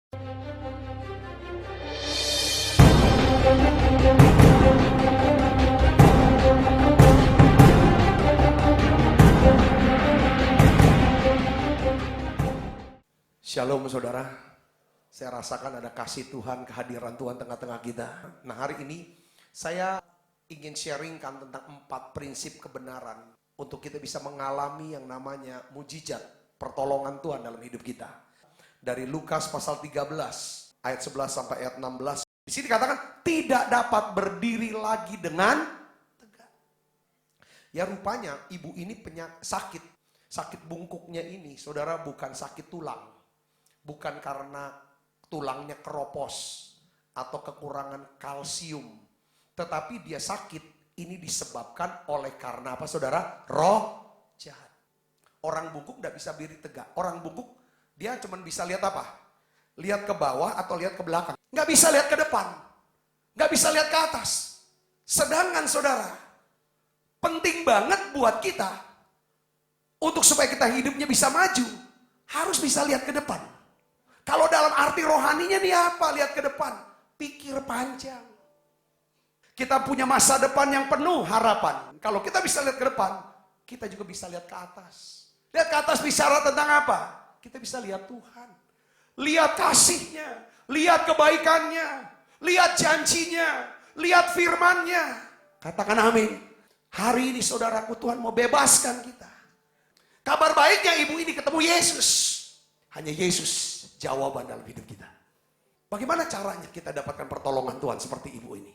Shalom saudara, saya rasakan ada kasih Tuhan, kehadiran Tuhan tengah-tengah kita. Nah hari ini saya ingin sharingkan tentang 4 prinsip kebenaran untuk kita bisa mengalami yang namanya mujizat, pertolongan Tuhan dalam hidup kita. Dari Lukas pasal 13 ayat 11 sampai ayat 16. Di sini dikatakan tidak dapat berdiri lagi dengan tegak. Ya rupanya ibu ini sakit bungkuknya ini saudara bukan sakit tulang. Bukan karena tulangnya keropos atau kekurangan kalsium. Tetapi dia sakit ini disebabkan oleh karena apa saudara? Roh jahat. Orang bungkuk tidak bisa berdiri tegak. Orang bungkuk dia cuma bisa lihat apa? Lihat ke bawah atau lihat ke belakang. Nggak bisa lihat ke depan. Nggak bisa lihat ke atas. Sedangkan saudara, penting banget buat kita untuk supaya kita hidupnya bisa maju, harus bisa lihat ke depan. Kalau dalam arti rohaninya dia apa? Lihat ke depan. Pikir panjang. Kita punya masa depan yang penuh harapan. Kalau kita bisa lihat ke depan, kita juga bisa lihat ke atas. Lihat ke atas bicara tentang apa? Kita bisa lihat Tuhan. Lihat kasihnya. Lihat kebaikannya. Lihat janjinya. Lihat firmannya. Katakan amin. Hari ini saudaraku, Tuhan mau bebaskan kita. Kabar baiknya ibu ini ketemu Yesus. Hanya Yesus jawaban dalam hidup kita. Bagaimana caranya kita dapatkan pertolongan Tuhan seperti ibu ini?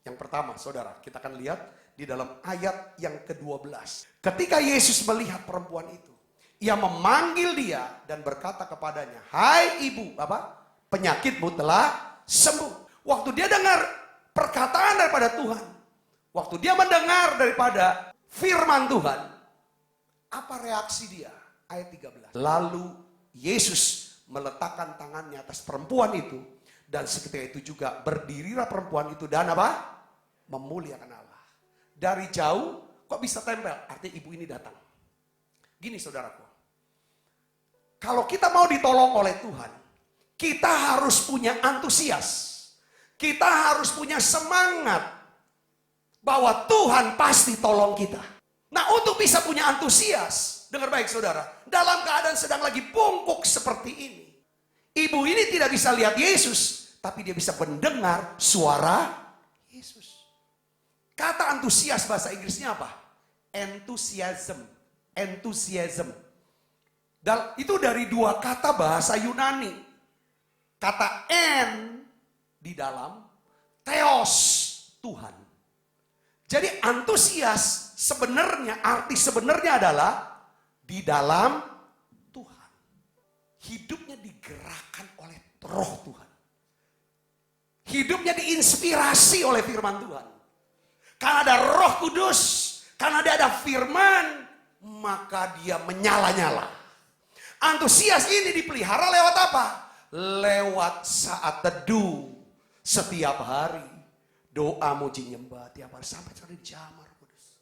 Yang pertama saudara, kita akan lihat di dalam ayat yang ke-12. Ketika Yesus melihat perempuan itu, ia memanggil dia dan berkata kepadanya, "Hai ibu, penyakitmu telah sembuh." Waktu dia dengar perkataan daripada Tuhan, waktu dia mendengar daripada firman Tuhan, apa reaksi dia? Ayat 13. Lalu Yesus meletakkan tangannya atas perempuan itu, dan seketika itu juga berdirilah perempuan itu dan apa? Memuliakan Allah. Dari jauh kok bisa tempel? Artinya ibu ini datang. Gini saudaraku, kalau kita mau ditolong oleh Tuhan, kita harus punya antusias. Kita harus punya semangat bahwa Tuhan pasti tolong kita. Nah untuk bisa punya antusias, dengar baik saudara, dalam keadaan sedang lagi bungkuk seperti ini, ibu ini tidak bisa lihat Yesus, tapi dia bisa mendengar suara Yesus. Kata antusias bahasa Inggrisnya apa? Enthusiasm. Enthusiasm. Dan itu dari 2 kata bahasa Yunani. Kata en di dalam, theos Tuhan. Jadi antusias sebenarnya, arti sebenarnya adalah di dalam Tuhan. Hidupnya digerakkan oleh roh Tuhan. Hidupnya diinspirasi oleh firman Tuhan. Karena ada Roh Kudus, karena dia ada firman, maka dia menyala-nyala. Antusias ini dipelihara lewat apa? Lewat saat teduh setiap hari. Doa, muji, nyembah tiap hari sampai di jamar kudus.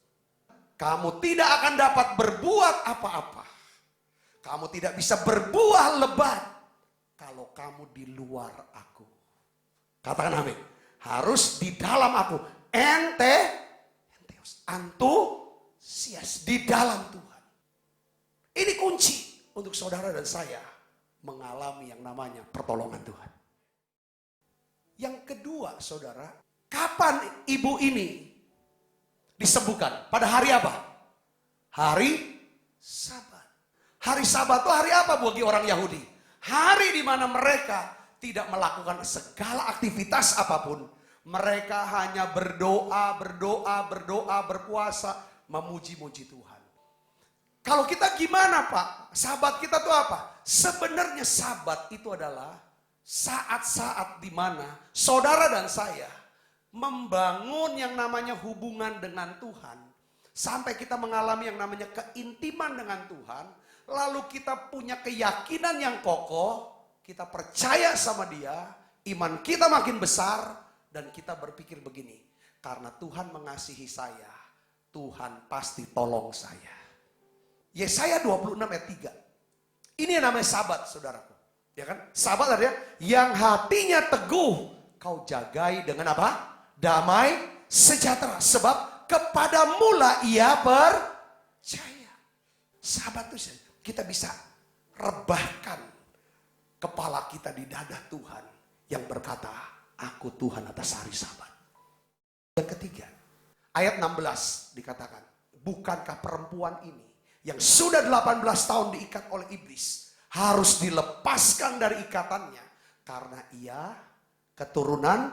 Kamu tidak akan dapat berbuat apa-apa. Kamu tidak bisa berbuah lebat kalau kamu di luar aku. Katakan amin. Harus di dalam aku. Antusias di dalam Tuhan. Ini kunci untuk saudara dan saya mengalami yang namanya pertolongan Tuhan. Yang kedua saudara, kapan ibu ini disembuhkan? Pada hari apa? Hari Sabat. Hari Sabat itu hari apa bagi orang Yahudi? Hari di mana mereka tidak melakukan segala aktivitas apapun. Mereka hanya berdoa, berpuasa, memuji-muji Tuhan. Kalau kita gimana Pak? Sabat kita tuh apa? Sebenarnya Sabat itu adalah saat-saat di mana saudara dan saya membangun yang namanya hubungan dengan Tuhan. Sampai kita mengalami yang namanya keintiman dengan Tuhan. Lalu kita punya keyakinan yang kokoh. Kita percaya sama dia. Iman kita makin besar. Dan kita berpikir begini. Karena Tuhan mengasihi saya. Tuhan pasti tolong saya. Yesaya 26 ayat 3. Ini yang namanya Sabat saudaraku. Ya kan? Sahabat artinya yang hatinya teguh kau jagai dengan apa? Damai sejahtera. Sebab kepadamulah ia percaya. Sahabat itu kita bisa rebahkan kepala kita di dada Tuhan yang berkata, aku Tuhan atas hari Sabat. Yang ketiga, ayat 16 dikatakan, bukankah perempuan ini yang sudah 18 tahun diikat oleh iblis harus dilepaskan dari ikatannya karena ia keturunan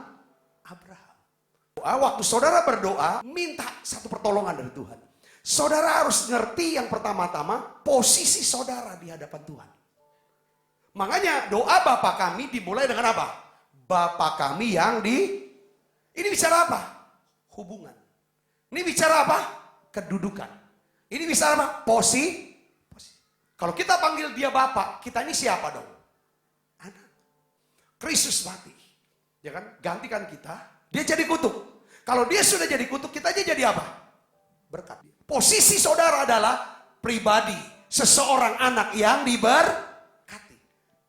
Abraham. Waktu saudara berdoa, minta satu pertolongan dari Tuhan. Saudara harus ngerti yang pertama-tama posisi saudara di hadapan Tuhan. Makanya doa Bapa kami dimulai dengan apa? Bapa kami yang di... Ini bicara apa? Hubungan. Ini bicara apa? Kedudukan. Ini bicara apa? Posisi. Kalau kita panggil dia Bapa, kita ini siapa dong? Anak. Kristus mati. Ya kan? Gantikan kita, dia jadi kutuk. Kalau dia sudah jadi kutuk, kita aja jadi apa? Berkat. Posisi saudara adalah pribadi, seseorang anak yang diberkati.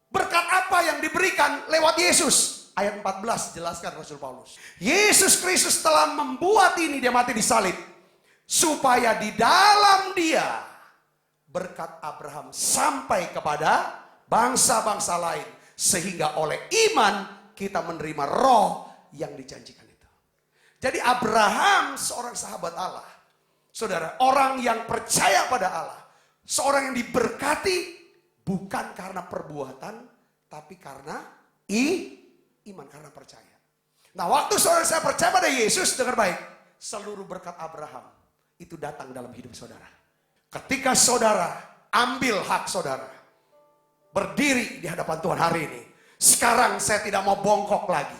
Berkat apa yang diberikan lewat Yesus? Ayat 14 jelaskan Rasul Paulus. Yesus Kristus telah membuat ini, dia mati di salib. Supaya di dalam dia berkat Abraham sampai kepada bangsa-bangsa lain. Sehingga oleh iman kita menerima roh yang dijanjikan itu. Jadi Abraham seorang sahabat Allah. Saudara, orang yang percaya pada Allah. Seorang yang diberkati bukan karena perbuatan, tapi karena iman, karena percaya. Nah, waktu saudara saya percaya pada Yesus, dengar baik. Seluruh berkat Abraham itu datang dalam hidup saudara. Ketika saudara ambil hak saudara, berdiri di hadapan Tuhan hari ini. Sekarang saya tidak mau bongkok lagi.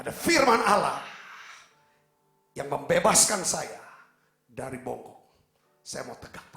Ada firman Allah yang membebaskan saya dari bongkok. Saya mau tegak.